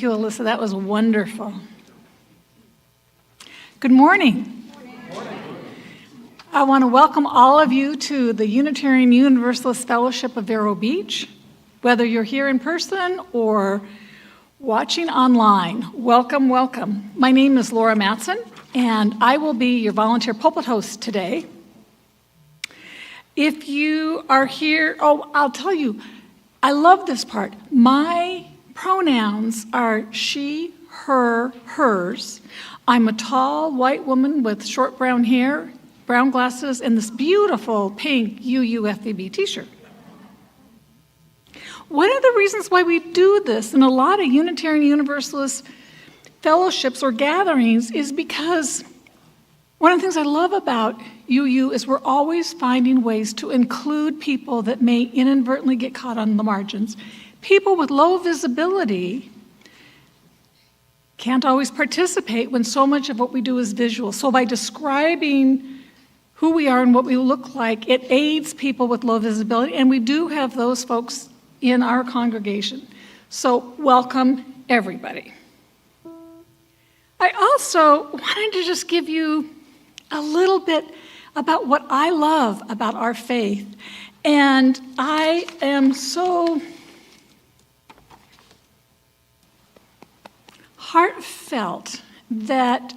Thank you, Alyssa. That was wonderful. Good morning. Good morning. I want to welcome all of you to the Unitarian Universalist Fellowship of Vero Beach. Whether you're here in person or watching online, welcome, welcome. My name is Laura Matson, and I will be your volunteer pulpit host today. If you are here, I'll tell you, I love this part. My pronouns are she, her, hers. I'm a tall white woman with short brown hair, brown glasses, and this beautiful pink UUFVB t-shirt. One of the reasons why we do this in a lot of Unitarian Universalist fellowships or gatherings is because one of the things I love about UU is we're always finding ways to include people that may inadvertently get caught on the margins. People with low visibility can't always participate when so much of what we do is visual. So by describing who we are and what we look like, it aids people with low visibility, and we do have those folks in our congregation. So welcome, everybody. I also wanted to just give you a little bit about what I love about our faith. And I am so heartfelt that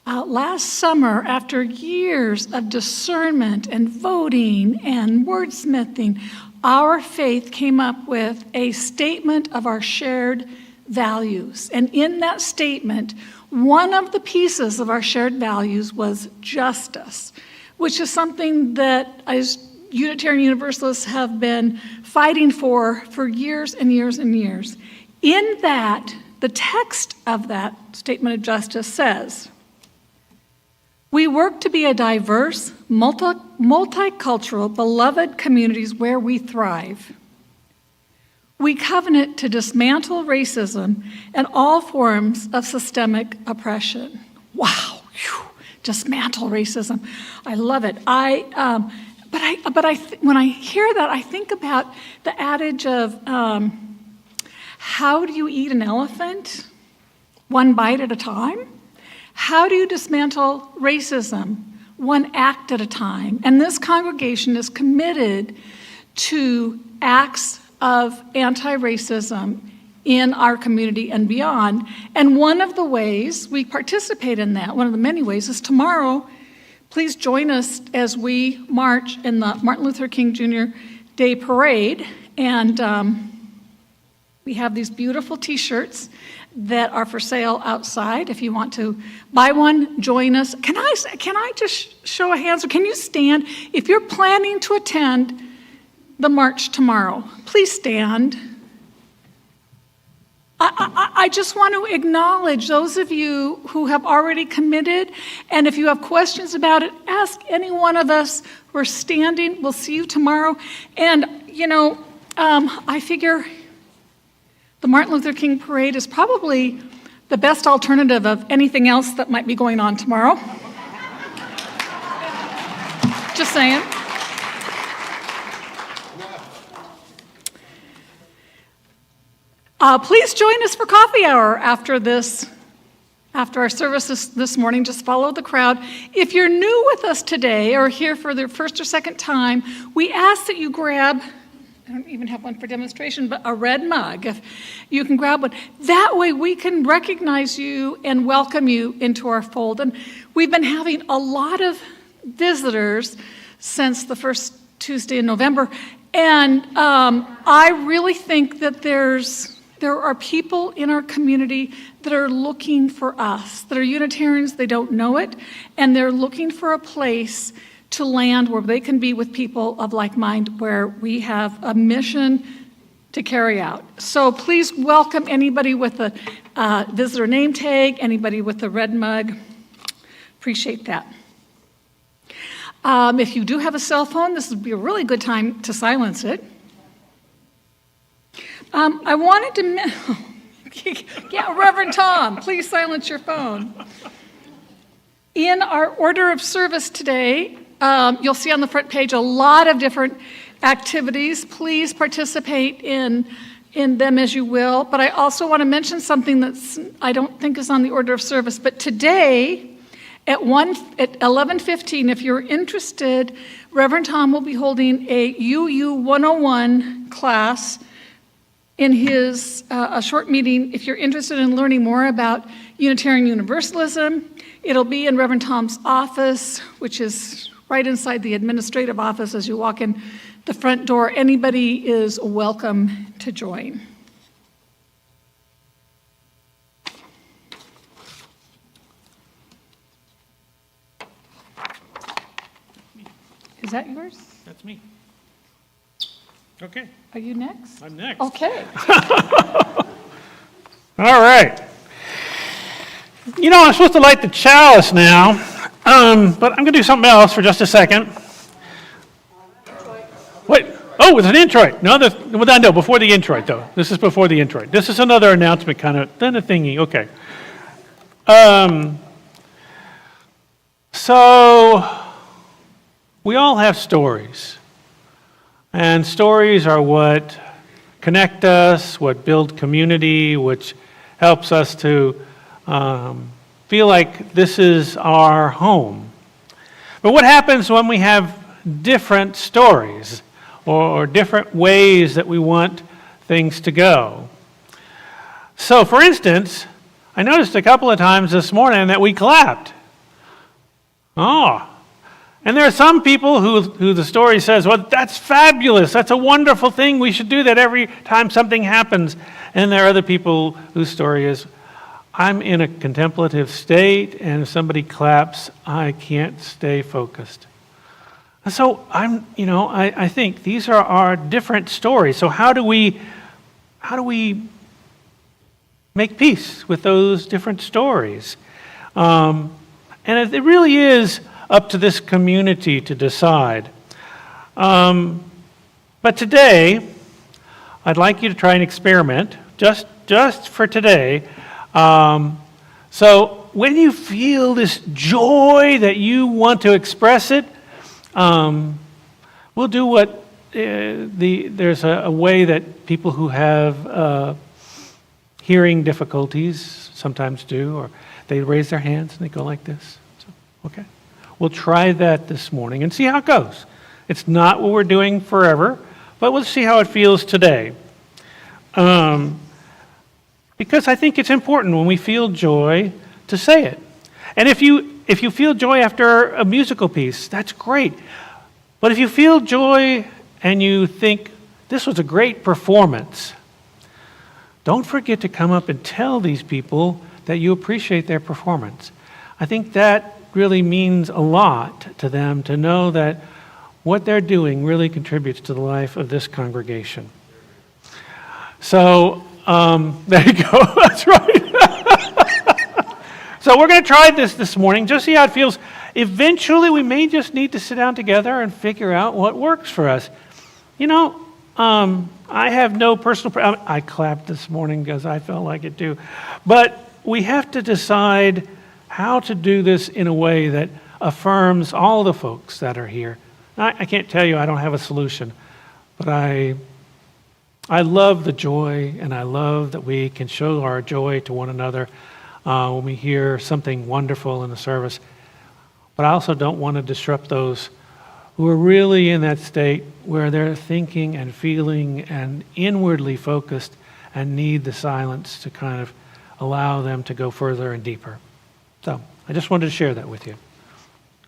last summer, after years of discernment and voting and wordsmithing, our faith came up with a statement of our shared values. And in that statement, one of the pieces of our shared values was justice, which is something that as Unitarian Universalists have been fighting for years and years and years. In that, the text of that statement of justice says, "We work to be a diverse, multicultural, beloved communities where we thrive. We covenant to dismantle racism and all forms of systemic oppression." Wow, whew, dismantle racism. I love it. When I hear that, I think about the adage of how do you eat an elephant? One bite at a time. How do you dismantle racism? One act at a time. And this congregation is committed to acts of anti-racism in our community and beyond. And one of the ways we participate in that, one of the many ways, is tomorrow. Please join us as we march in the Martin Luther King Jr. Day Parade. And we have these beautiful t-shirts that are for sale outside. If you want to buy one, join us. Can I just show of hands, or can you stand? If you're planning to attend the march tomorrow, please stand. I just want to acknowledge those of you who have already committed, and if you have questions about it, ask any one of us. We're standing. We'll see you tomorrow. And, I figure the Martin Luther King Parade is probably the best alternative of anything else that might be going on tomorrow. Just saying. Please join us for coffee hour after our service this morning. Just follow the crowd. If you're new with us today or here for the first or second time, we ask that you grab, I don't even have one for demonstration, but a red mug. If you can grab one. That way we can recognize you and welcome you into our fold. And we've been having a lot of visitors since the first Tuesday in November. And I really think that there are people in our community that are looking for us, that are Unitarians, they don't know it, and they're looking for a place to land where they can be with people of like mind, where we have a mission to carry out. So please welcome anybody with a visitor name tag, anybody with a red mug. Appreciate that. If you do have a cell phone, this would be a really good time to silence it. I wanted to, yeah, Reverend Tom, please silence your phone. In our order of service today, you'll see on the front page a lot of different activities. Please participate in in them as you will. But I also want to mention something that's I don't think is on the order of service. But today at 11:15, if you're interested, Reverend Tom will be holding a UU 101 class in his a short meeting. If you're interested in learning more about Unitarian Universalism, it'll be in Reverend Tom's office, which is right inside the administrative office as you walk in the front door. Anybody is welcome to join. Is that yours? That's me. Okay. Are you next? I'm next. Okay. All right. You know, I'm supposed to light the chalice now, but I'm going to do something else for just a second. Wait. Oh, it's an introit. No, no, before the introit, though. This is before the introit. This is another announcement kind of thingy. Okay. So, we all have stories. And stories are what connect us, what build community, which helps us to feel like this is our home. But what happens when we have different stories or different ways that we want things to go? So, for instance, I noticed a couple of times this morning that we clapped. Oh. And there are some people who the story says, well, that's fabulous. That's a wonderful thing. We should do that every time something happens. And there are other people whose story is, I'm in a contemplative state, and if somebody claps, I can't stay focused. And so I think these are our different stories. So how do we make peace with those different stories? And it really is up to this community to decide. But today, I'd like you to try an experiment, just for today. So when you feel this joy that you want to express it, we'll do what there's a way that people who have hearing difficulties sometimes do, or they raise their hands and they go like this. So, okay. We'll try that this morning and see how it goes. It's not what we're doing forever, but we'll see how it feels today. Because I think it's important when we feel joy to say it. And if you feel joy after a musical piece, that's great. But if you feel joy and you think, this was a great performance, don't forget to come up and tell these people that you appreciate their performance. I think that really means a lot to them to know that what they're doing really contributes to the life of this congregation. So, there you go. That's right. So we're going to try this morning, just see how it feels. Eventually, we may just need to sit down together and figure out what works for us. You know, I have no personal... I clapped this morning because I felt like it too. But we have to decide how to do this in a way that affirms all the folks that are here. I can't tell you I don't have a solution, but I love the joy, and I love that we can show our joy to one another when we hear something wonderful in the service. But I also don't want to disrupt those who are really in that state where they're thinking and feeling and inwardly focused and need the silence to kind of allow them to go further and deeper. So I just wanted to share that with you.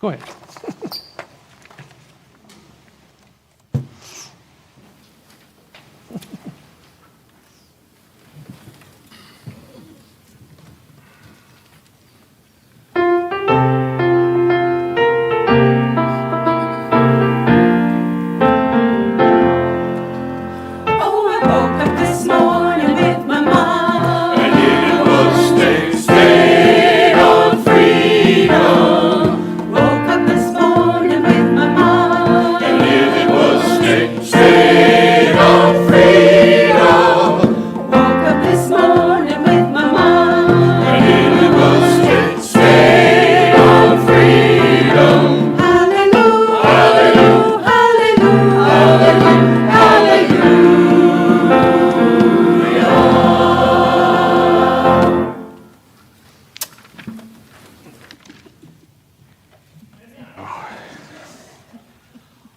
Go ahead. Woke up this morning.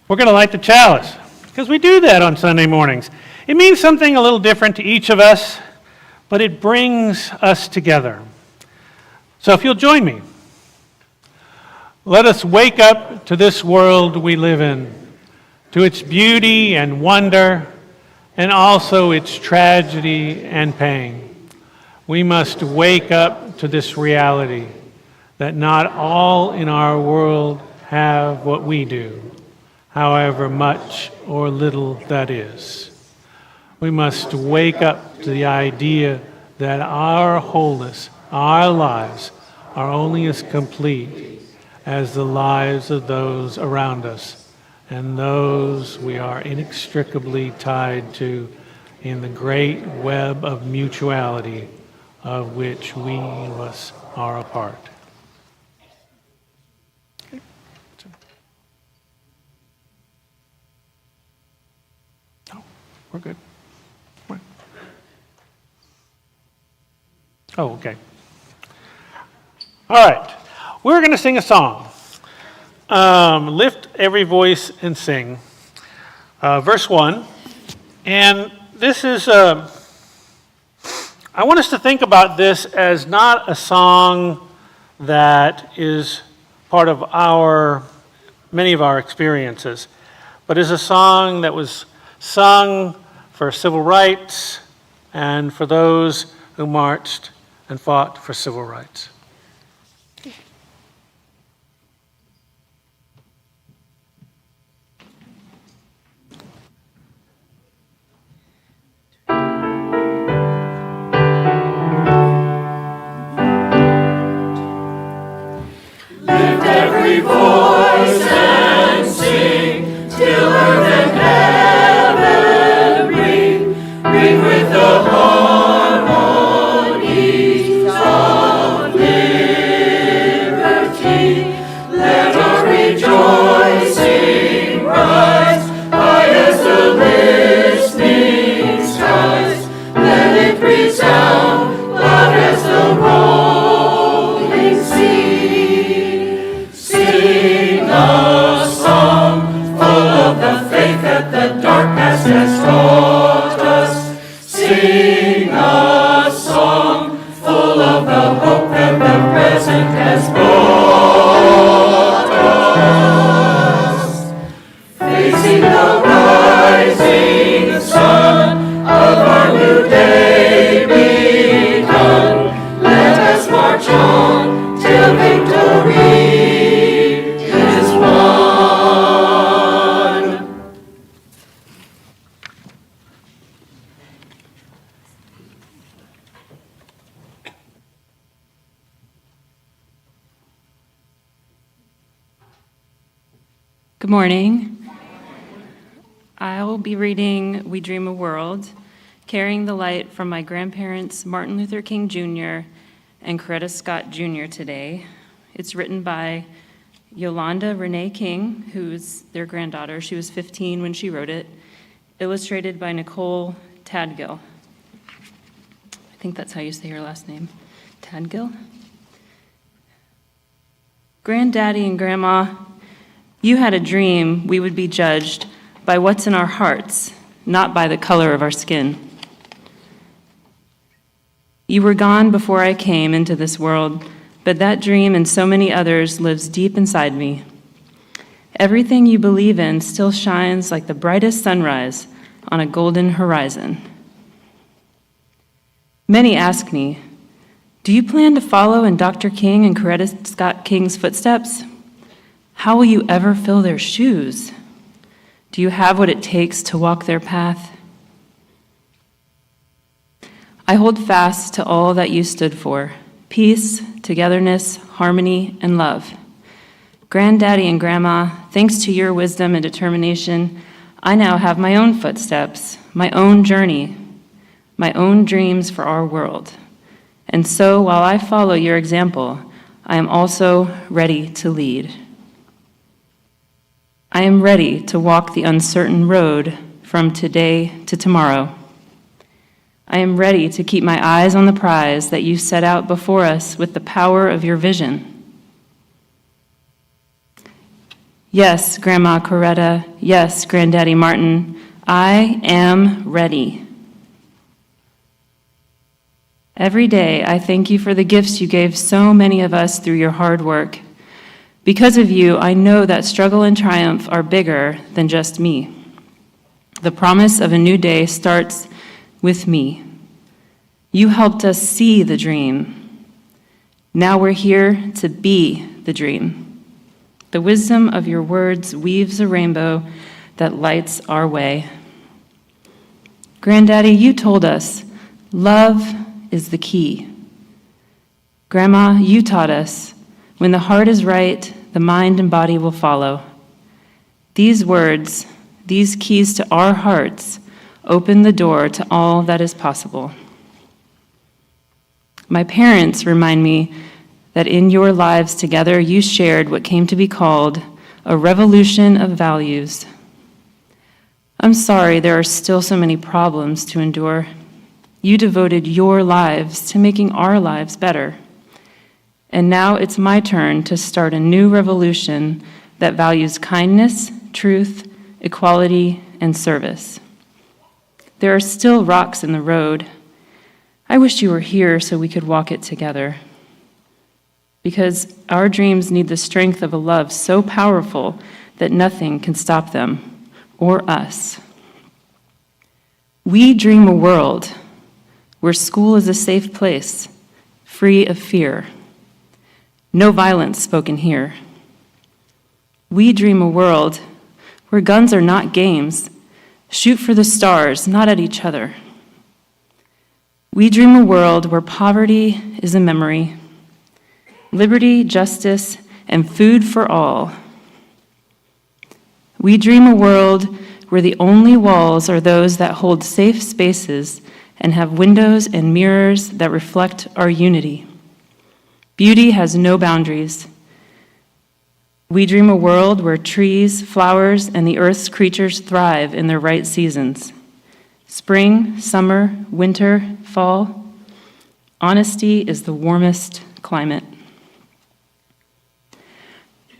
We're going to light the chalice, because we do that on Sunday mornings. It means something a little different to each of us, but it brings us together. So if you'll join me, let us wake up to this world we live in, to its beauty and wonder, and also its tragedy and pain. We must wake up to this reality that not all in our world have what we do, however much or little that is. We must wake up to the idea that our wholeness, our lives, are only as complete as the lives of those around us and those we are inextricably tied to in the great web of mutuality of which we of us are a part. We're good. Oh, okay. All right. We're going to sing a song. Lift every voice and sing. Verse 1. And this is, I want us to think about this as not a song that is part of many of our experiences, but is a song that was sung for civil rights and for those who marched and fought for civil rights. Lift every voice and sing till earth and heaven ring with the harmonies of liberty. Let our rejoicing rise high as the listening skies. Let it resound loud as the rolling sea. Sing a song full of the faith that the dark past has taught us. Sing a song full of the hope that the present has brought us. Facing the rising sun of our new day begun, let us march on till victory is won. Good morning. I will be reading We Dream a World, carrying the light from my grandparents, Martin Luther King Jr. and Coretta Scott Jr. today. It's written by Yolanda Renee King, who's their granddaughter. She was 15 when she wrote it. Illustrated by Nicole Tadgill. I think that's how you say her last name. Tadgill? Granddaddy and Grandma, you had a dream we would be judged by what's in our hearts, not by the color of our skin. You were gone before I came into this world, but that dream and so many others lives deep inside me. Everything you believe in still shines like the brightest sunrise on a golden horizon. Many ask me, do you plan to follow in Dr. King and Coretta Scott King's footsteps? How will you ever fill their shoes? Do you have what it takes to walk their path? I hold fast to all that you stood for: peace, togetherness, harmony, and love. Granddaddy and Grandma, thanks to your wisdom and determination, I now have my own footsteps, my own journey, my own dreams for our world. And so while I follow your example, I am also ready to lead. I am ready to walk the uncertain road from today to tomorrow. I am ready to keep my eyes on the prize that you set out before us with the power of your vision. Yes, Grandma Coretta. Yes, Granddaddy Martin. I am ready. Every day, I thank you for the gifts you gave so many of us through your hard work. Because of you, I know that struggle and triumph are bigger than just me. The promise of a new day starts with me. You helped us see the dream. Now we're here to be the dream. The wisdom of your words weaves a rainbow that lights our way. Granddaddy, you told us, love is the key. Grandma, you taught us, when the heart is right, the mind and body will follow. These words, these keys to our hearts, open the door to all that is possible. My parents remind me that in your lives together you shared what came to be called a revolution of values. I'm sorry there are still so many problems to endure. You devoted your lives to making our lives better. And now it's my turn to start a new revolution that values kindness, truth, equality, and service. There are still rocks in the road. I wish you were here so we could walk it together. Because our dreams need the strength of a love so powerful that nothing can stop them or us. We dream a world where school is a safe place, free of fear. No violence spoken here. We dream a world where guns are not games. Shoot for the stars, not at each other. We dream a world where poverty is a memory. Liberty, justice, and food for all. We dream a world where the only walls are those that hold safe spaces and have windows and mirrors that reflect our unity. Beauty has no boundaries. We dream a world where trees, flowers, and the earth's creatures thrive in their right seasons. Spring, summer, winter, fall. Honesty is the warmest climate.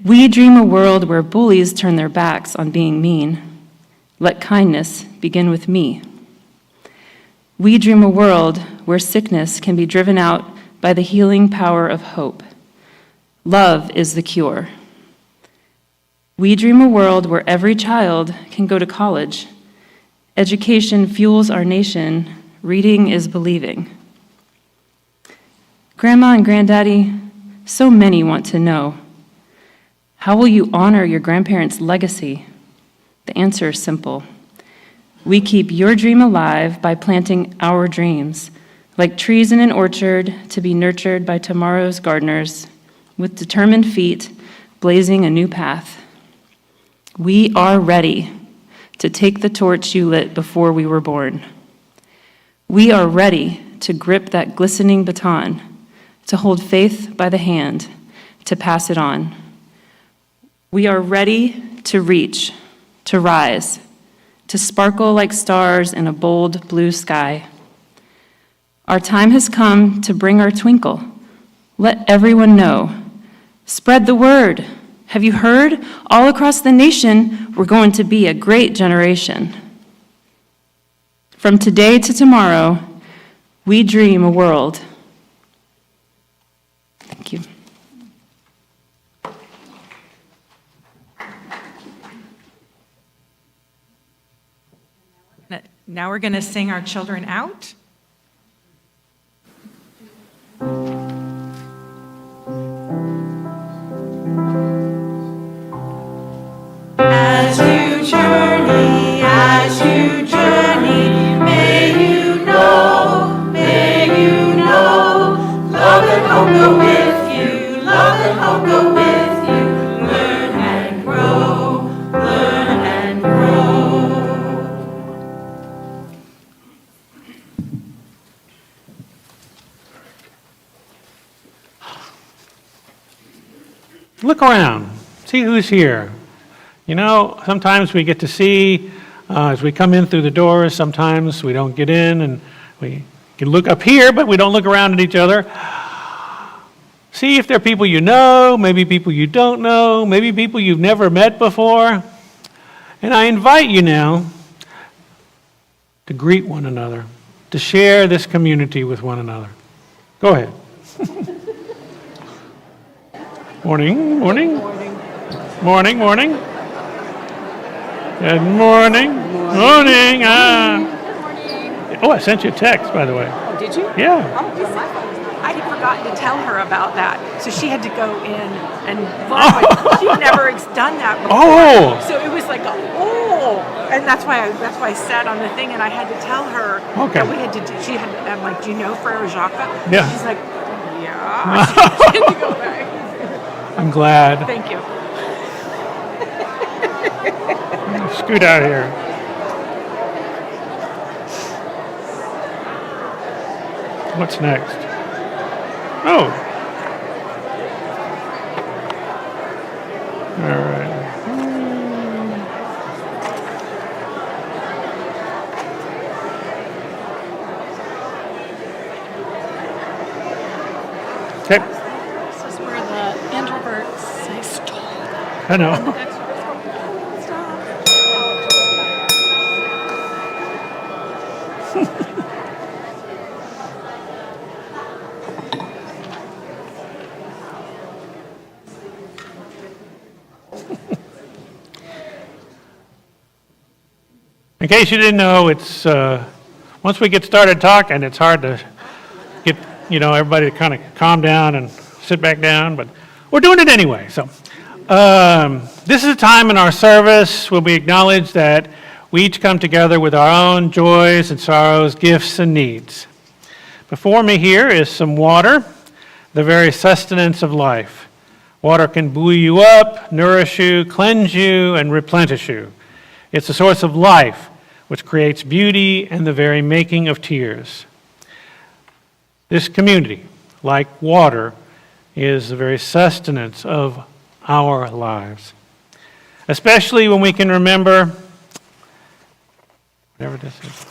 We dream a world where bullies turn their backs on being mean. Let kindness begin with me. We dream a world where sickness can be driven out by the healing power of hope. Love is the cure. We dream a world where every child can go to college. Education fuels our nation. Reading is believing. Grandma and Granddaddy, so many want to know, how will you honor your grandparents' legacy? The answer is simple. We keep your dream alive by planting our dreams, like trees in an orchard to be nurtured by tomorrow's gardeners, with determined feet blazing a new path. We are ready to take the torch you lit before we were born. We are ready to grip that glistening baton, to hold faith by the hand, to pass it on. We are ready to reach, to rise, to sparkle like stars in a bold blue sky. Our time has come to bring our twinkle. Let everyone know. Spread the word. Have you heard? All across the nation, we're going to be a great generation. From today to tomorrow, we dream a world. Thank you. Now we're going to sing our children out. As you journey, may you know, love and hope go with you, love and hope go with you, learn and grow, learn and grow. Look around, see who's here. You know, sometimes we get to see as we come in through the doors, sometimes we don't get in and we can look up here, but we don't look around at each other. See if they're people you know, maybe people you don't know, maybe people you've never met before. And I invite you now to greet one another, to share this community with one another. Go ahead. Morning, morning. Morning, morning. Good morning. Morning. Oh, I sent you a text, by the way. Oh, did you? Yeah. Oh, I had forgotten to tell her about that, so she had to go in and she'd never done that before. Oh. So it was like and that's why I sat on the thing and I had to tell her that we had to do. She had. I'm like, do you know Frere Jacques? Yeah. She's like, yeah. She had to go back. I'm glad. Thank you. Scoot out of here. What's next? Oh. All right. Okay. This is where the introverts say stop. I know. In case you didn't know, it's once we get started talking, it's hard to get everybody to kind of calm down and sit back down, but we're doing it anyway. So this is a time in our service when we acknowledge that we each come together with our own joys and sorrows, gifts and needs. Before me here is some water, the very sustenance of life. Water can buoy you up, nourish you, cleanse you, and replenish you. It's a source of life, which creates beauty and the very making of tears. This community, like water, is the very sustenance of our lives. Especially when we can remember, whatever this is,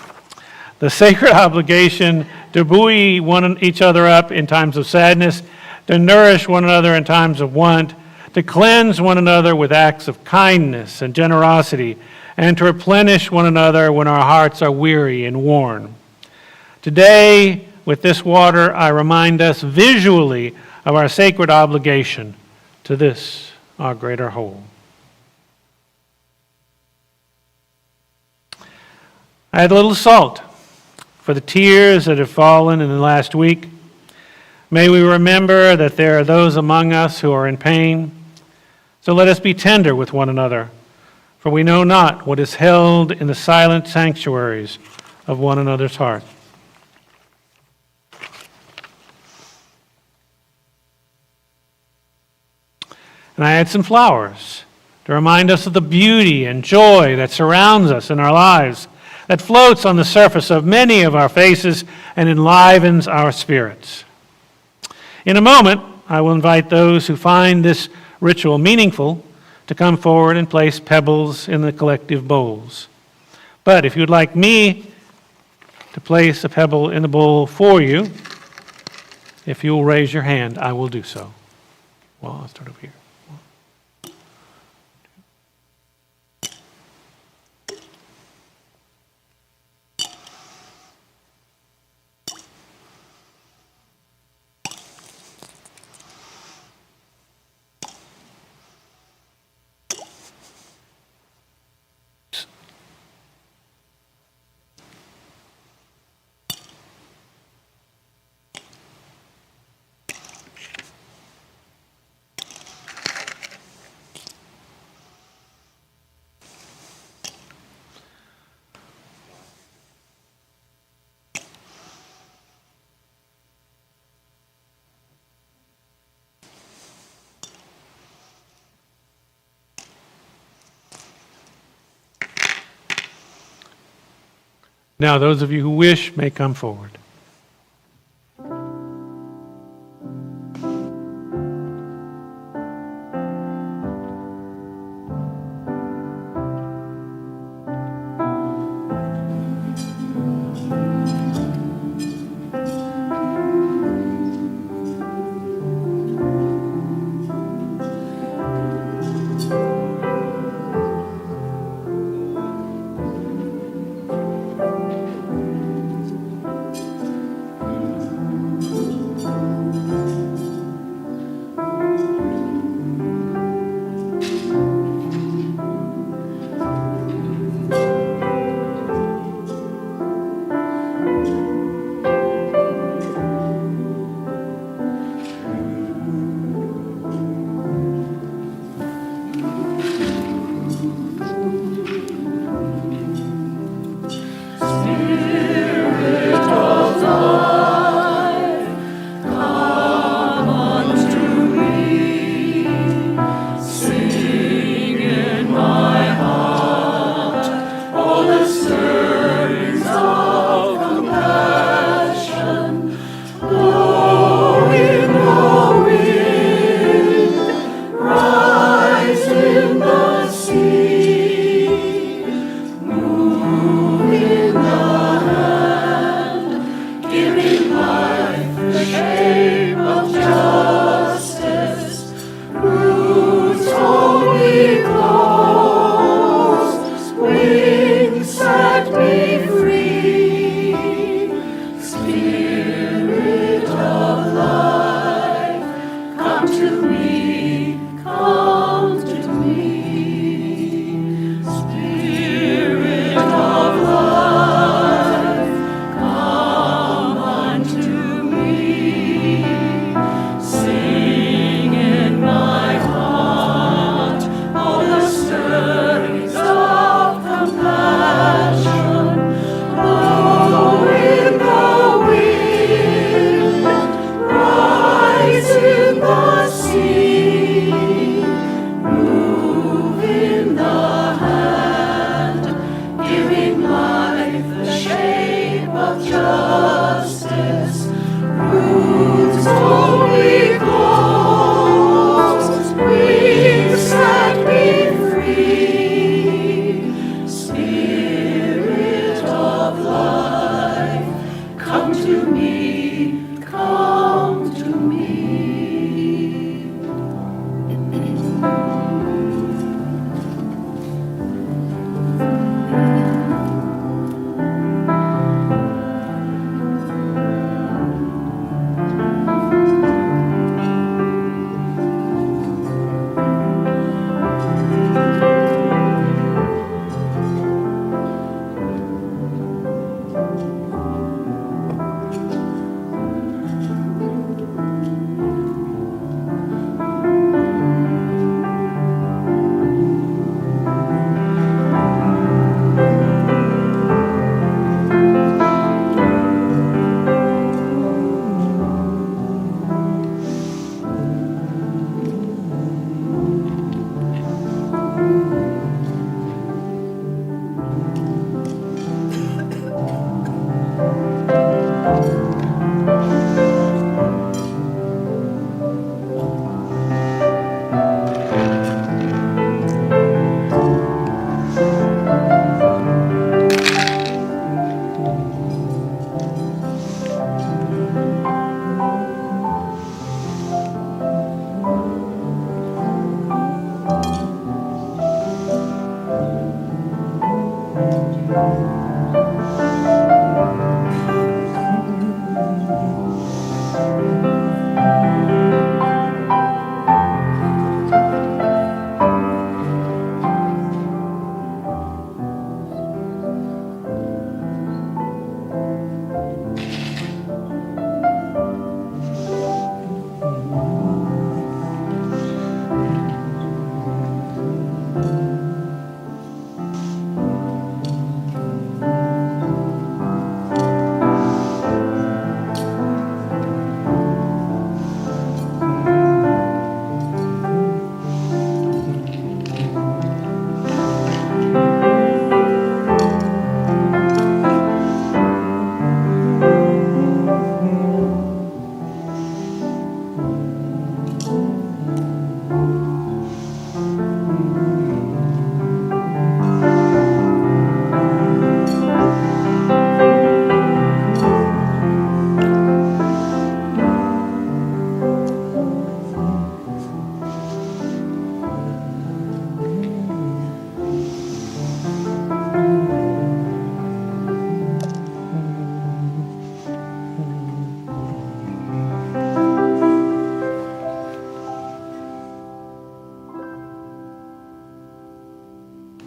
the sacred obligation to buoy each other up in times of sadness, to nourish one another in times of want, to cleanse one another with acts of kindness and generosity, and to replenish one another when our hearts are weary and worn. Today, with this water, I remind us visually of our sacred obligation to this, our greater whole. I had a little salt for the tears that have fallen in the last week. May we remember that there are those among us who are in pain. So let us be tender with one another, for we know not what is held in the silent sanctuaries of one another's heart. And I had some flowers to remind us of the beauty and joy that surrounds us in our lives, that floats on the surface of many of our faces and enlivens our spirits. In a moment, I will invite those who find this ritual meaningful to come forward and place pebbles in the collective bowls. But if you'd like me to place a pebble in the bowl for you, if you will raise your hand, I will do so. Well, I'll start over here. Now, those of you who wish may come forward. come to me, come to me. Spirit of life, come unto me. Sing in my heart all the stirrings of compassion. Blow in the wind, rise in the sea, move in the hand, giving life the shape of justice. Roots only close, wings set me free. Spirit of life, come to me, come to me.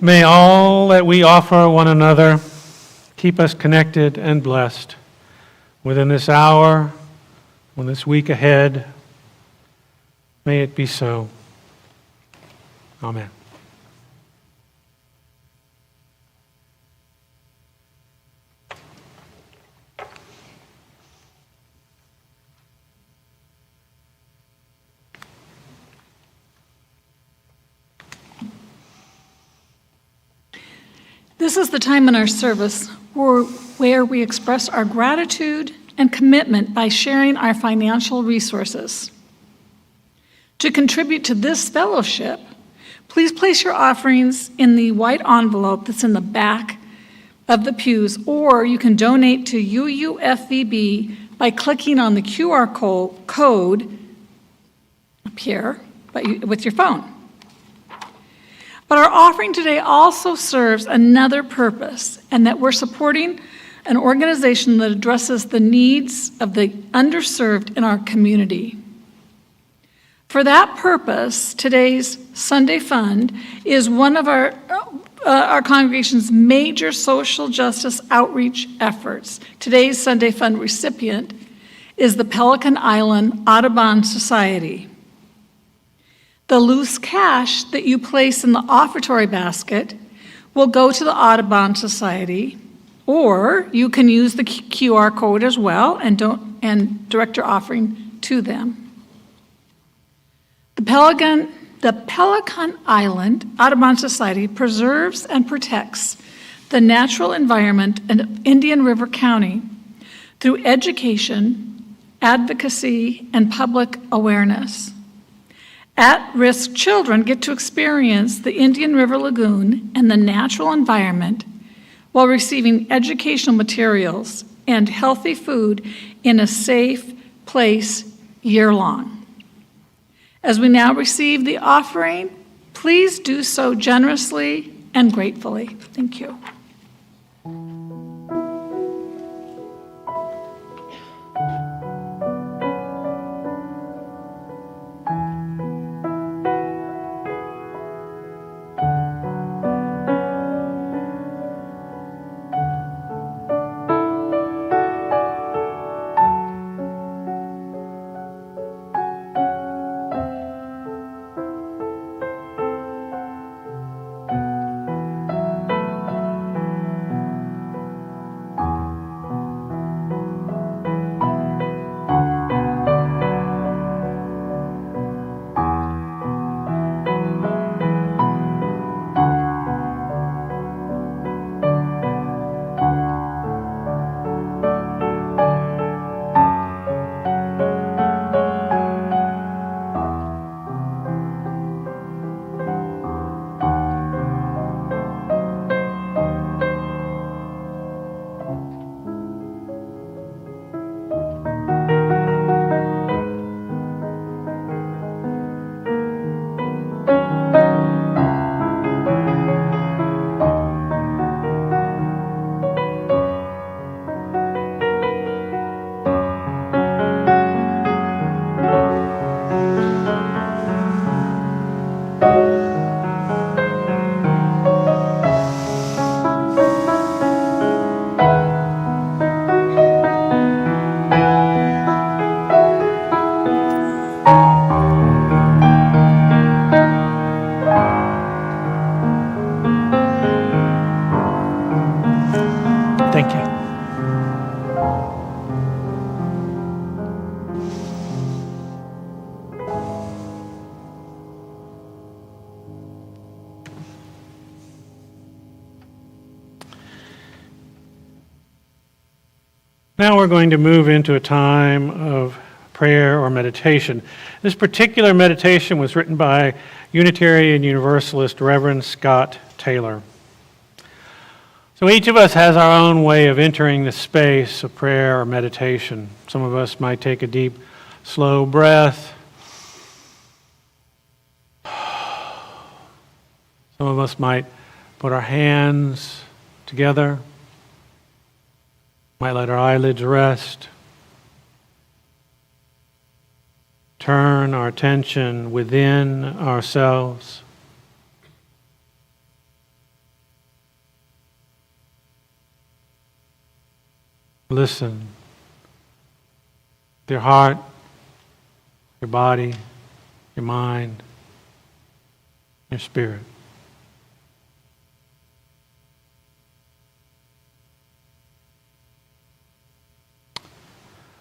May all that we offer one another keep us connected and blessed within this hour, in this week ahead. May it be so. Amen. This is the time in our service where we express our gratitude and commitment by sharing our financial resources. To contribute to this fellowship, please place your offerings in the white envelope that's in the back of the pews, or you can donate to UUFVB by clicking on the QR code up here with your phone. But our offering today also serves another purpose, and that we're supporting an organization that addresses the needs of the underserved in our community. For that purpose, today's Sunday Fund is one of our congregation's major social justice outreach efforts. Today's Sunday Fund recipient is the Pelican Island Audubon Society. The loose cash that you place in the offertory basket will go to the Audubon Society, or you can use the QR code as well and direct your offering to them. The Pelican Island Audubon Society preserves and protects the natural environment in Indian River County through education, advocacy, and public awareness. At-risk children get to experience the Indian River Lagoon and the natural environment while receiving educational materials and healthy food in a safe place year-long. As we now receive the offering, please do so generously and gratefully. Thank you. Thank you. Now we're going to move into a time of prayer or meditation. This particular meditation was written by Unitarian Universalist Reverend Scott Taylor. So each of us has our own way of entering the space of prayer or meditation. Some of us might take a deep, slow breath. Some of us might put our hands together, might let our eyelids rest, turn our attention within ourselves. Listen. With your heart, your body, your mind, your spirit.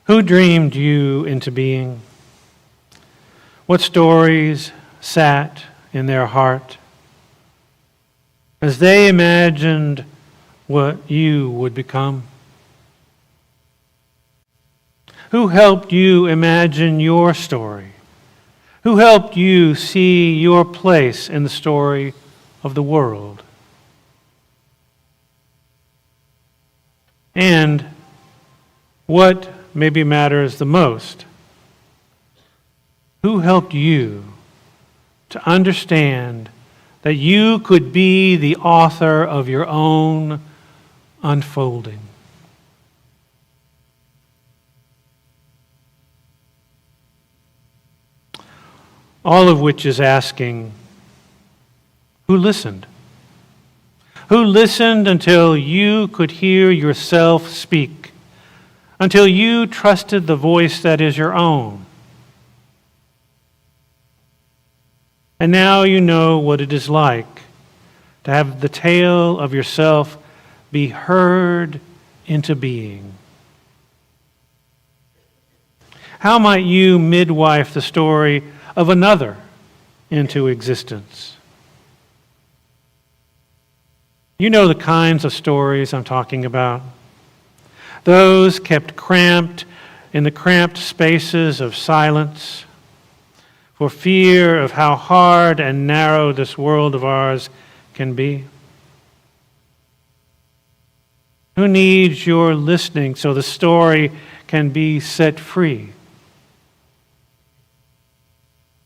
Who dreamed you into being? What stories sat in their heart as they imagined what you would become? Who helped you imagine your story? Who helped you see your place in the story of the world? And what maybe matters the most? Who helped you to understand that you could be the author of your own unfolding? all of which is asking, who listened? Who listened until you could hear yourself speak, until you trusted the voice that is your own? And now you know what it is like to have the tale of yourself be heard into being. How might you midwife the story of another into existence? You know the kinds of stories I'm talking about. Those kept cramped in the cramped spaces of silence for fear of how hard and narrow this world of ours can be. Who needs your listening so the story can be set free?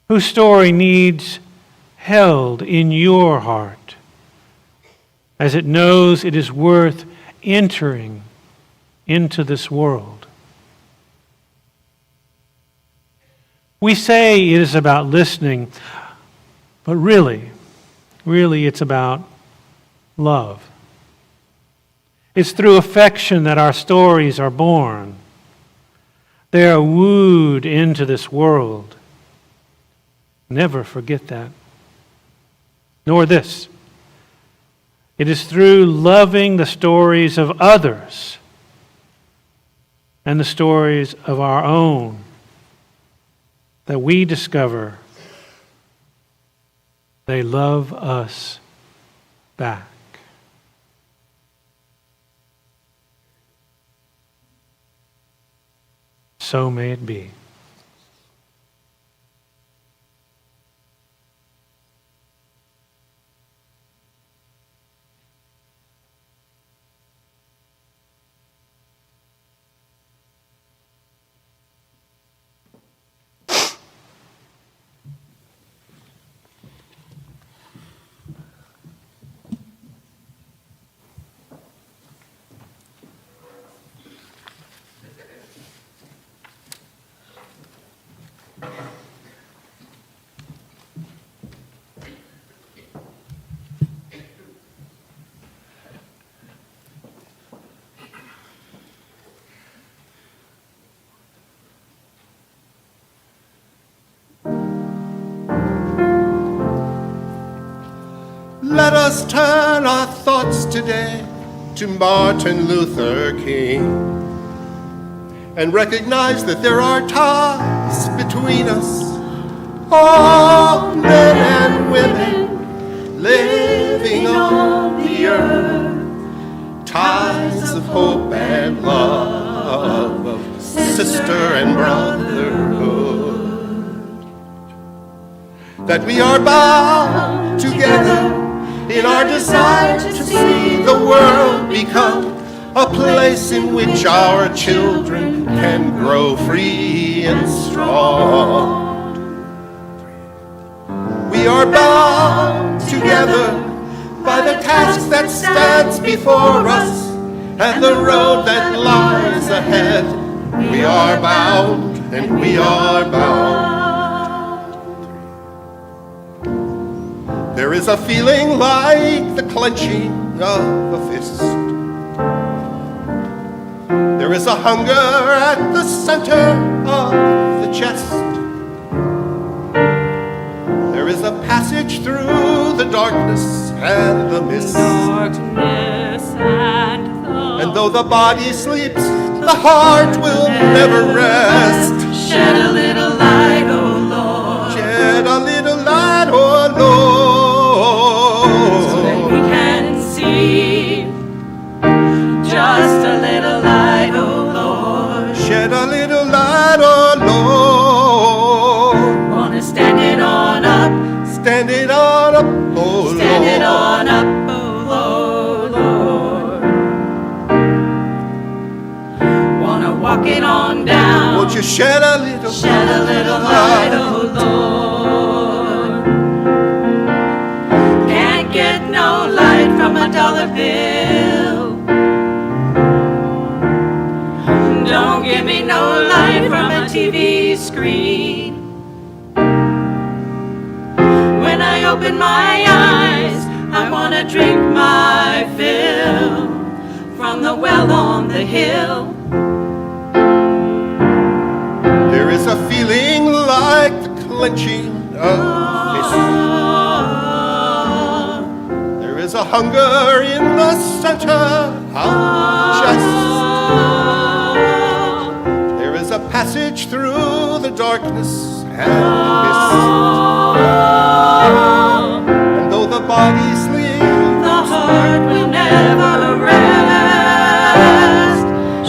Whose story needs held in your heart as it knows it is worth entering into this world? We say it is about listening, but really it's about love. It's through affection that our stories are born. They are wooed into this world. Never forget that. Nor this. It is through loving the stories of others and the stories of our own that we discover they love us back. So may it be. Let us turn our thoughts today to Martin Luther King and recognize that there are ties between us, all men and women living on the earth, ties of hope and love, of sister and brotherhood, that we are bound together in our desire to see the world become a place in which our children can grow free and strong. We are bound together by the task that stands before us and the road that lies ahead. We are bound and we are bound. There is a feeling like the clenching of a fist. There is a hunger at the center of the chest. There is a passage through the darkness and the mist. And though the body sleeps, the heart will never rest. Shed a little light, oh Lord. Shed a little light, oh Lord. Just a little light, oh Lord. Shed a little light, oh Lord. Wanna stand it on up. Stand it on up, oh Lord. Stand it on up, oh Lord. Wanna walk it on down. Won't you shed a little light, oh Lord. Can't get no light from a dollar bill. Don't give me no light from a TV screen. open my eyes. I want to drink my fill from the well on the hill. There is a feeling like the clenching of fists. There is a hunger in the center of the chest. There is a passage through the darkness and mist. And though the body sleeps, The heart will never rest.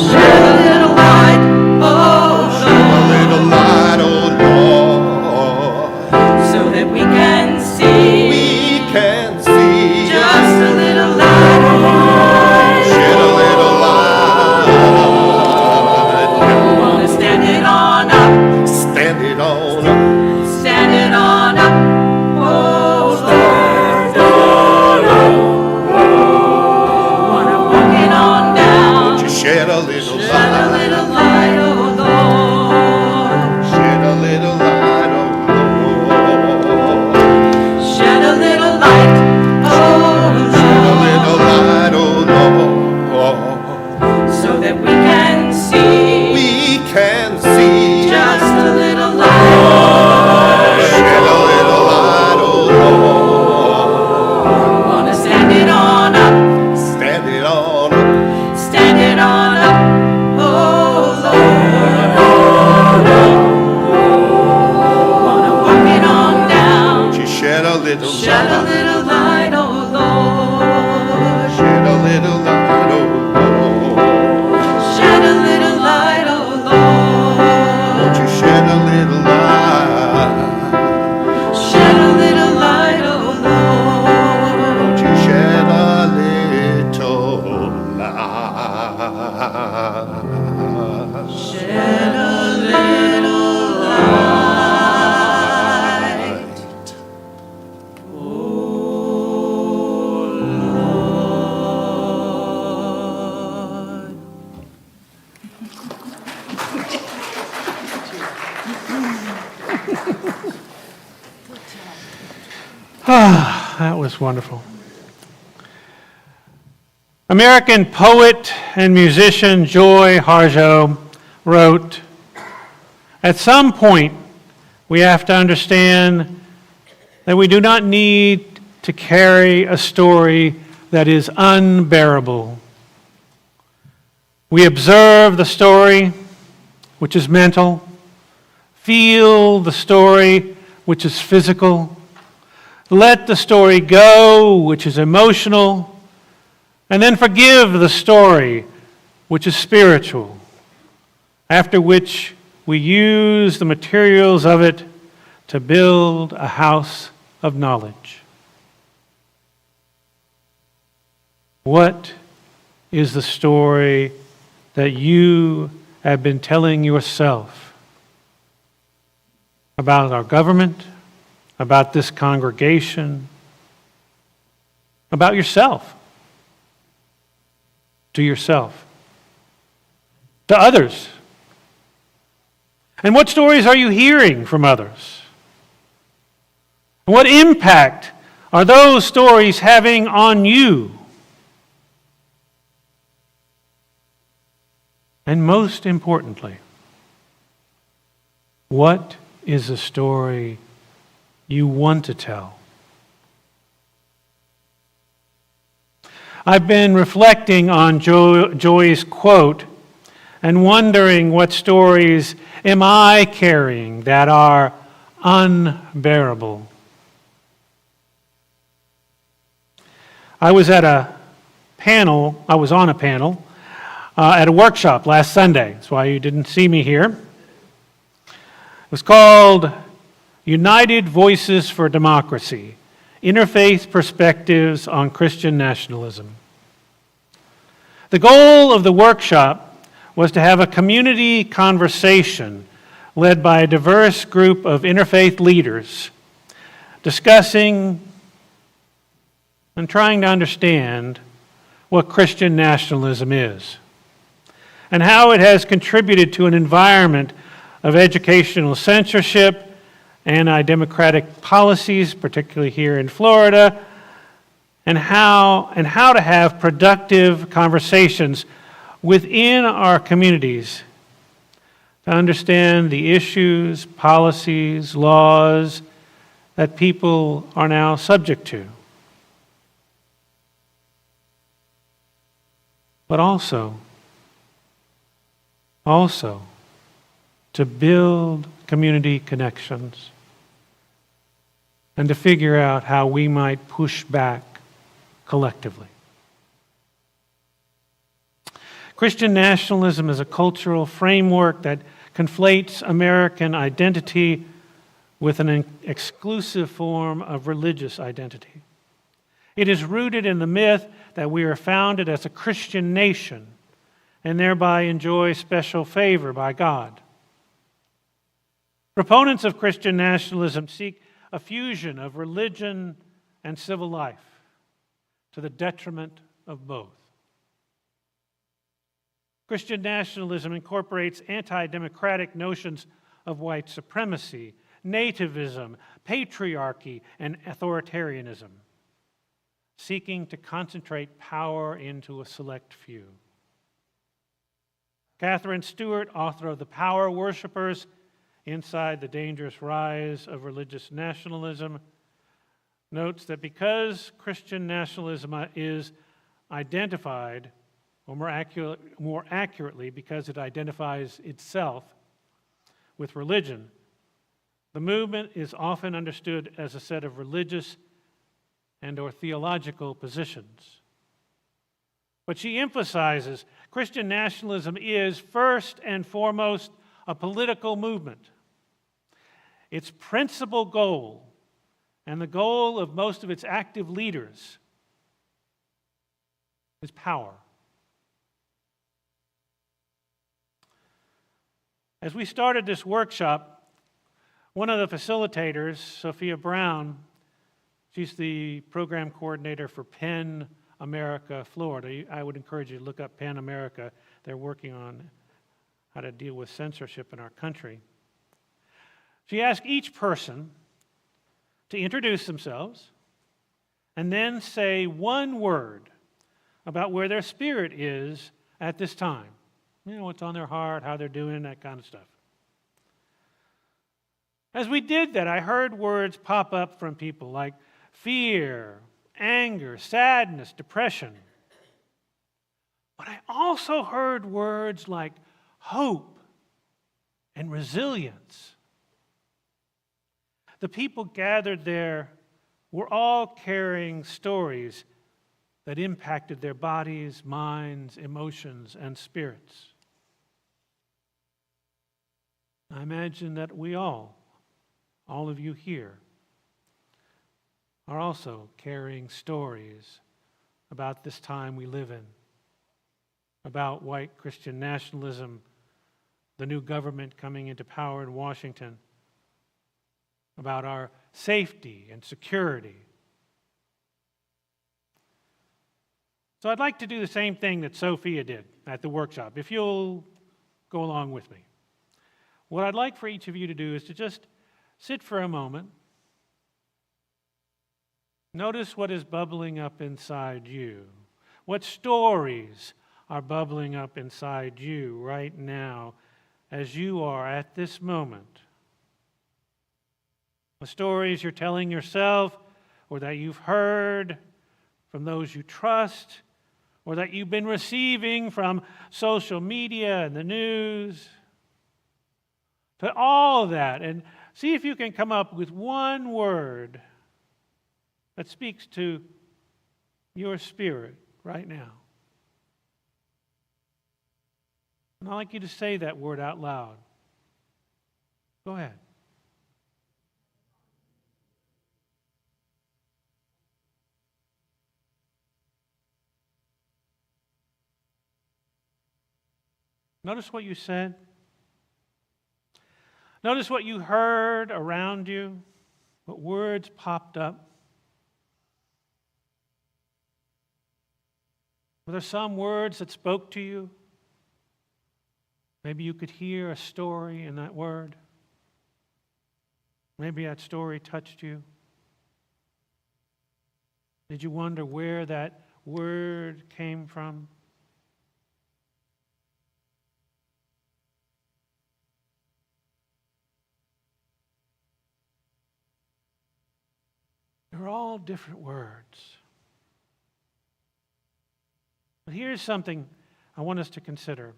Shed a little light, oh shed a little light, oh Lord, so that we can see. we can see. Just a little light. Shed a little light. Wanna stand it on up, Stand it on up. stand it on up. Oh Lord, wanna walk it on down. Just shed a little Shed a light. little light, oh Lord. Shed a little light, oh Lord. Shed a little light, oh Shed a little Lord, light, oh Lord. so that we can see. We can see. Just a little light. Shed a little light, oh Lord. Wanna stand it on up, Stand it on up. stand it on up, oh Lord. Wanna walk it on down. Just shed a little Shed a light. little light, oh Lord. Shed a little light, oh Lord. Shed a little light, oh Lord. Won't you shed a little light? Shed a little light, oh Lord. Won't you shed a little light? Shed a little light, oh Lord. That was wonderful. American poet and musician Joy Harjo wrote, "At some point, we have to understand that we do not need to carry a story that is unbearable. We observe the story, which is mental, feel the story, which is physical, let the story go, which is emotional, and then forgive the story, which is spiritual, after which we use the materials of it to build a house of knowledge." What is the story that you have been telling yourself about our government, about this congregation, about yourself? To yourself, to others. And what stories are you hearing from others? And what impact are those stories having on you? And most importantly, what is the story you want to tell? I've been reflecting on Joy's quote and wondering what stories am I carrying that are unbearable. I was on a panel at a workshop last Sunday. That's why you didn't see me here. It was called United Voices for Democracy, Interfaith Perspectives on Christian Nationalism. The goal of the workshop was to have a community conversation led by a diverse group of interfaith leaders discussing and trying to understand what Christian nationalism is and how it has contributed to an environment of educational censorship anti-democratic policies, particularly here in Florida, and how to have productive conversations within our communities to understand the issues, policies, laws that people are now subject to. But also to build community connections and to figure out how we might push back collectively. Christian nationalism is a cultural framework that conflates American identity with an exclusive form of religious identity. It is rooted in the myth that we are founded as a Christian nation and thereby enjoy special favor by God. Proponents of Christian nationalism seek a fusion of religion and civil life to the detriment of both. Christian nationalism incorporates anti-democratic notions of white supremacy, nativism, patriarchy, and authoritarianism, seeking to concentrate power into a select few. Catherine Stewart, author of The Power Worshippers, Inside the Dangerous Rise of Religious Nationalism, notes that because Christian nationalism is identified, or more accurately, because it identifies itself with religion, the movement is often understood as a set of religious and or theological positions. But she emphasizes Christian nationalism is first and foremost a political movement. Its principal goal, and the goal of most of its active leaders, is power. As we started this workshop, one of the facilitators, Sophia Brown, she's the program coordinator for PEN America Florida. I would encourage you to look up PEN America. They're working on how to deal with censorship in our country. She asked each person to introduce themselves and then say one word about where their spirit is at this time. You know, what's on their heart, how they're doing, that kind of stuff. As we did that, I heard words pop up from people like fear, anger, sadness, depression. But I also heard words like hope and resilience. The people gathered there were all carrying stories that impacted their bodies, minds, emotions, and spirits. I imagine that we all of you here, are also carrying stories about this time we live in, about white Christian nationalism, the new government coming into power in Washington, about our safety and security. So I'd like to do the same thing that Sophia did at the workshop, if you'll go along with me. What I'd like for each of you to do is to just sit for a moment. Notice what is bubbling up inside you. What stories are bubbling up inside you right now as you are at this moment? The stories you're telling yourself, or that you've heard from those you trust, or that you've been receiving from social media and the news. To all of that, and see if you can come up with one word that speaks to your spirit right now. And I'd like you to say that word out loud. Go ahead. Notice what you said. Notice what you heard around you, what words popped up. Were there some words that spoke to you? Maybe you could hear a story in that word. Maybe that story touched you. Did you wonder where that word came from? They're all different words. But here's something I want us to consider.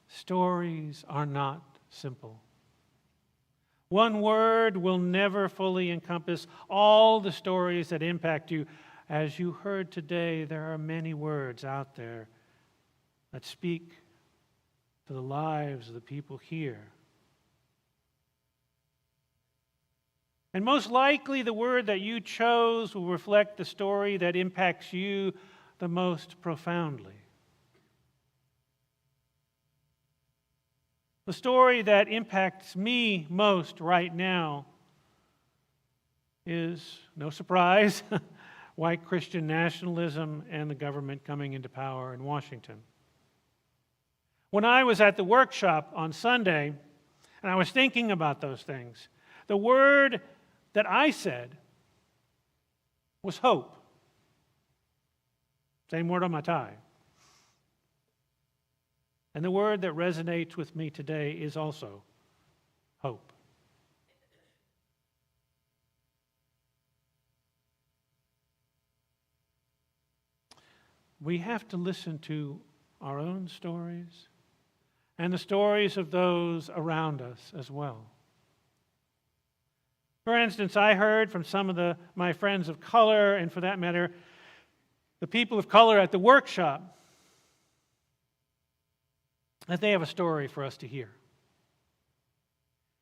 Stories are not simple. One word will never fully encompass all the stories that impact you. As you heard today, there are many words out there that speak to the lives of the people here. And most likely, the word that you chose will reflect the story that impacts you the most profoundly. The story that impacts me most right now is, no surprise, white Christian nationalism and the government coming into power in Washington. When I was at the workshop on Sunday, and I was thinking about those things, the word that I said was hope. Same word on my tie. And the word that resonates with me today is also hope. We have to listen to our own stories and the stories of those around us as well. For instance, I heard from some of my friends of color, and for that matter, the people of color at the workshop, that they have a story for us to hear.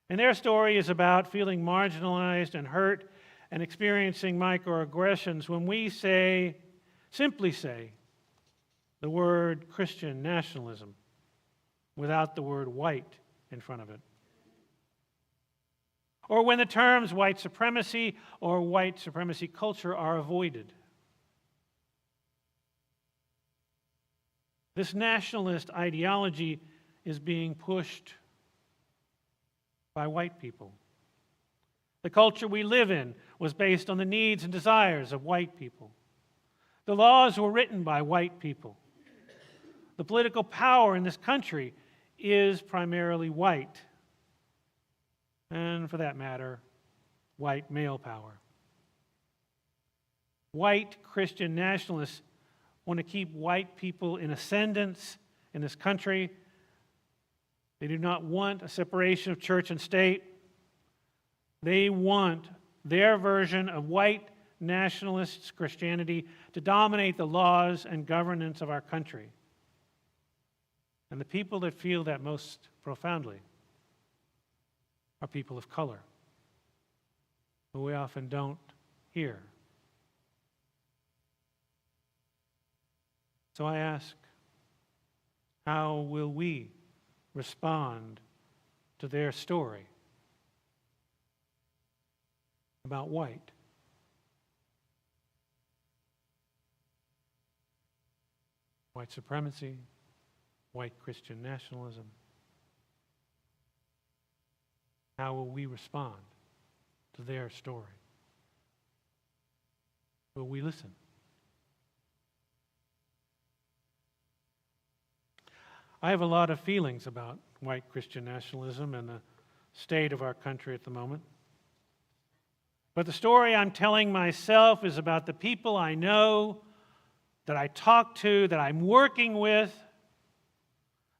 And their story is about feeling marginalized and hurt and experiencing microaggressions when we simply say the word Christian nationalism without the word white in front of it. Or when the terms white supremacy or white supremacy culture are avoided. This nationalist ideology is being pushed by white people. The culture we live in was based on the needs and desires of white people. The laws were written by white people. The political power in this country is primarily white. And for that matter, white male power. White Christian nationalists want to keep white people in ascendance in this country. They do not want a separation of church and state. They want their version of white nationalists' Christianity to dominate the laws and governance of our country. And the people that feel that most profoundly are people of color, who we often don't hear. So I ask, how will we respond to their story about white? White supremacy, white Christian nationalism. How will we respond to their story? Will we listen? I have a lot of feelings about white Christian nationalism and the state of our country at the moment. But the story I'm telling myself is about the people I know, that I talk to, that I'm working with,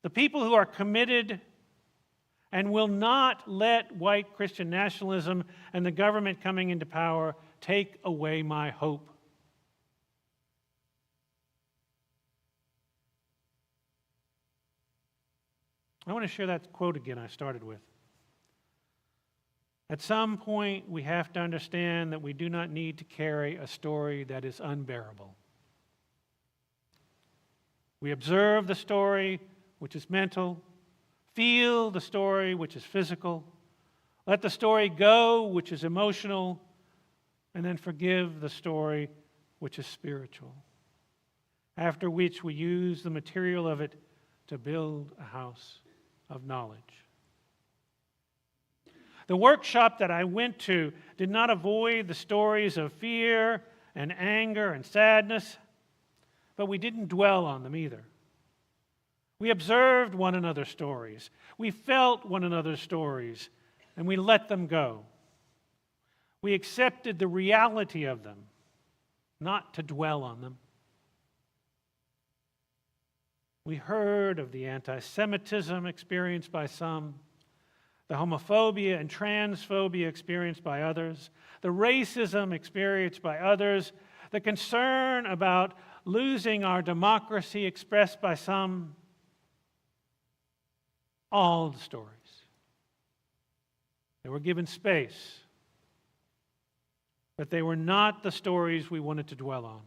the people who are committed and will not let white Christian nationalism and the government coming into power take away my hope. I want to share that quote again I started with. At some point, we have to understand that we do not need to carry a story that is unbearable. We observe the story, which is mental, feel the story, which is physical, let the story go, which is emotional, and then forgive the story, which is spiritual. After which we use the material of it to build a house of knowledge. The workshop that I went to did not avoid the stories of fear and anger and sadness, but we didn't dwell on them either. We observed one another's stories. We felt one another's stories, and we let them go. We accepted the reality of them, not to dwell on them. We heard of the anti-Semitism experienced by some, the homophobia and transphobia experienced by others, the racism experienced by others, the concern about losing our democracy expressed by some. All the stories. They were given space, but they were not the stories we wanted to dwell on.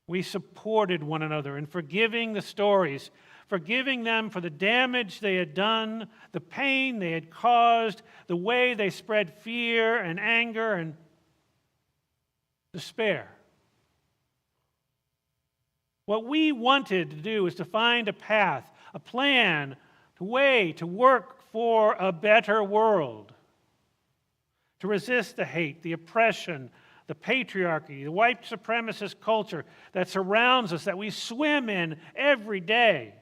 We supported one another in forgiving the stories, forgiving them for the damage they had done, the pain they had caused, the way they spread fear and anger and despair. What we wanted to do was to find a path, a plan, a way to work for a better world, to resist the hate, the oppression, the patriarchy, the white supremacist culture that surrounds us, that we swim in every day.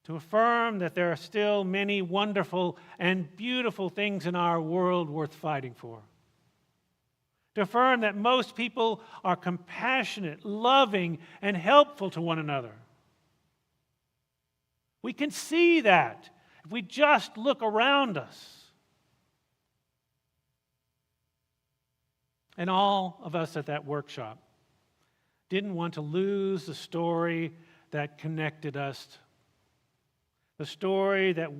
To affirm that there are still many wonderful and beautiful things in our world worth fighting for. To affirm that most people are compassionate, loving, and helpful to one another. We can see that if we just look around us. And all of us at that workshop didn't want to lose the story that connected us. The story that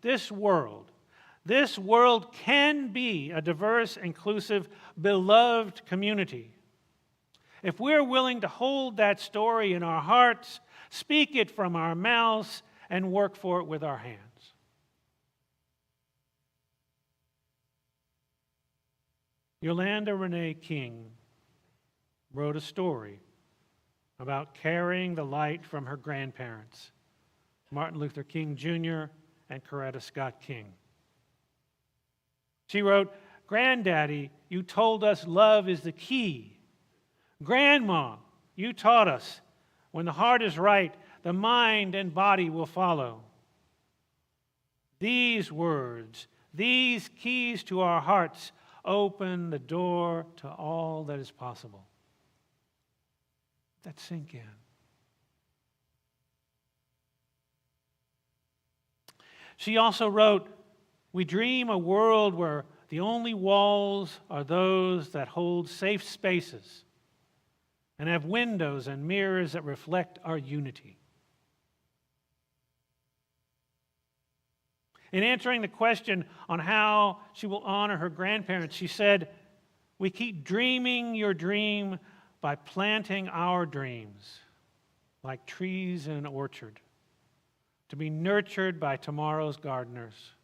this world can be a diverse, inclusive, beloved community. If we're willing to hold that story in our hearts, speak it from our mouths, and work for it with our hands. Yolanda Renee King wrote a story about carrying the light from her grandparents, Martin Luther King Jr. and Coretta Scott King. She wrote, "Granddaddy, you told us love is the key. Grandma, you taught us when the heart is right, the mind and body will follow. These words, these keys to our hearts, open the door to all that is possible." Let that sink in. She also wrote, "We dream a world where the only walls are those that hold safe spaces and have windows and mirrors that reflect our unity." In answering the question on how she will honor her grandparents, she said, "We keep dreaming your dream by planting our dreams like trees in an orchard, to be nurtured by tomorrow's gardeners.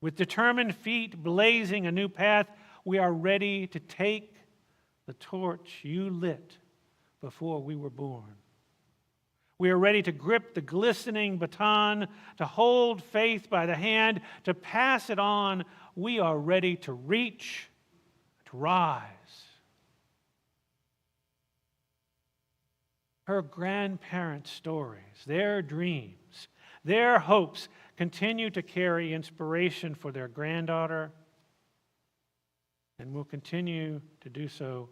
With determined feet blazing a new path, we are ready to take the torch you lit before we were born. We are ready to grip the glistening baton, to hold faith by the hand, to pass it on. We are ready to reach, to rise." Her grandparents' stories, their dreams, their hopes continue to carry inspiration for their granddaughter and will continue to do so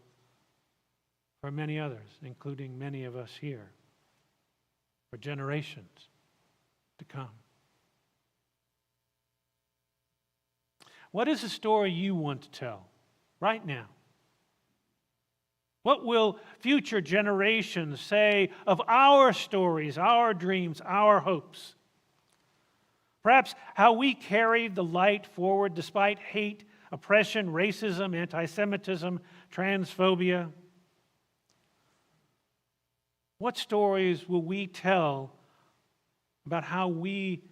for many others, including many of us here, for generations to come. What is the story you want to tell right now? What will future generations say of our stories, our dreams, our hopes? Perhaps how we carried the light forward despite hate, oppression, racism, anti-Semitism, transphobia. What stories will we tell about how we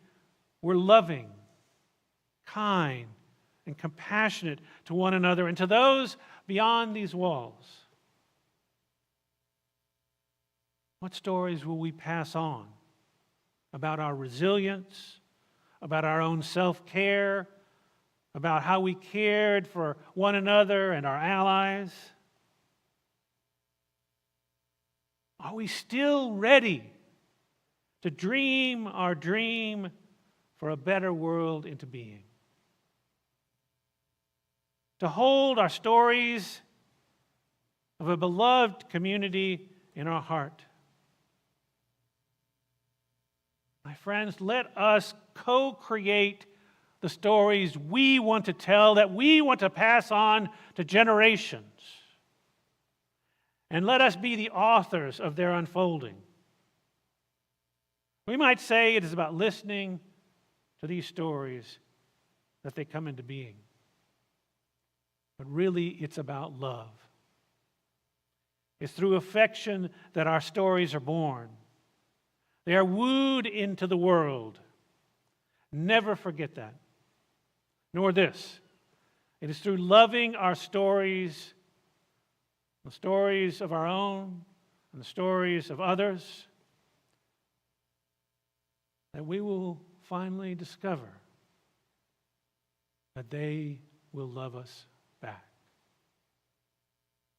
were loving, kind, and compassionate to one another and to those beyond these walls? What stories will we pass on about our resilience, about our own self-care, about how we cared for one another and our allies? Are we still ready to dream our dream for a better world into being? To hold our stories of a beloved community in our heart? My friends, let us co-create the stories we want to tell, that we want to pass on to generations. And let us be the authors of their unfolding. We might say it is about listening to these stories that they come into being. But really, it's about love. It's through affection that our stories are born. They are wooed into the world. Never forget that. Nor this. It is through loving our stories, the stories of our own and the stories of others, that we will finally discover that they will love us back.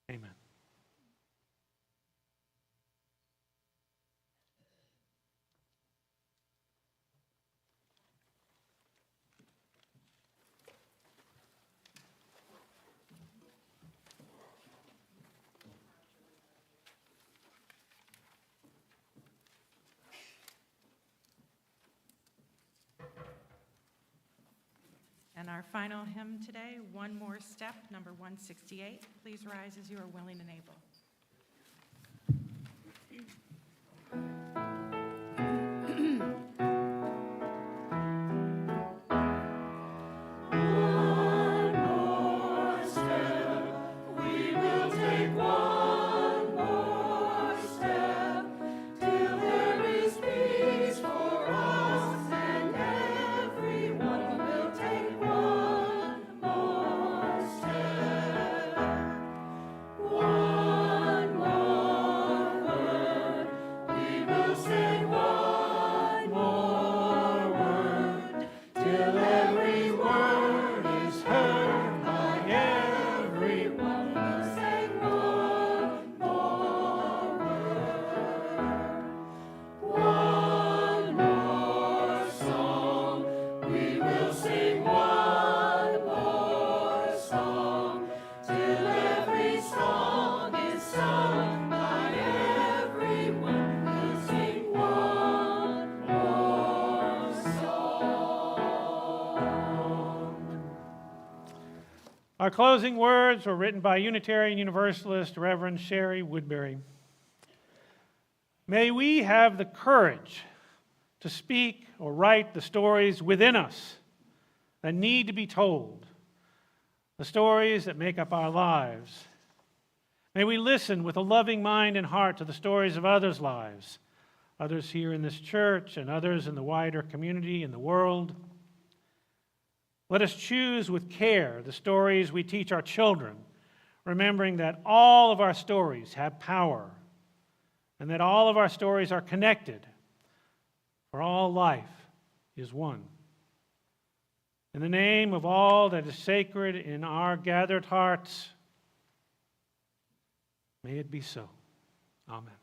Amen. And our final hymn today, One More Step, number 168. Please rise as you are willing and able. Our closing words were written by Unitarian Universalist Reverend Sherry Woodbury. May we have the courage to speak or write the stories within us that need to be told, the stories that make up our lives. May we listen with a loving mind and heart to the stories of others' lives, others here in this church and others in the wider community and the world. Let us choose with care the stories we teach our children, remembering that all of our stories have power and that all of our stories are connected, for all life is one. In the name of all that is sacred in our gathered hearts, may it be so. Amen.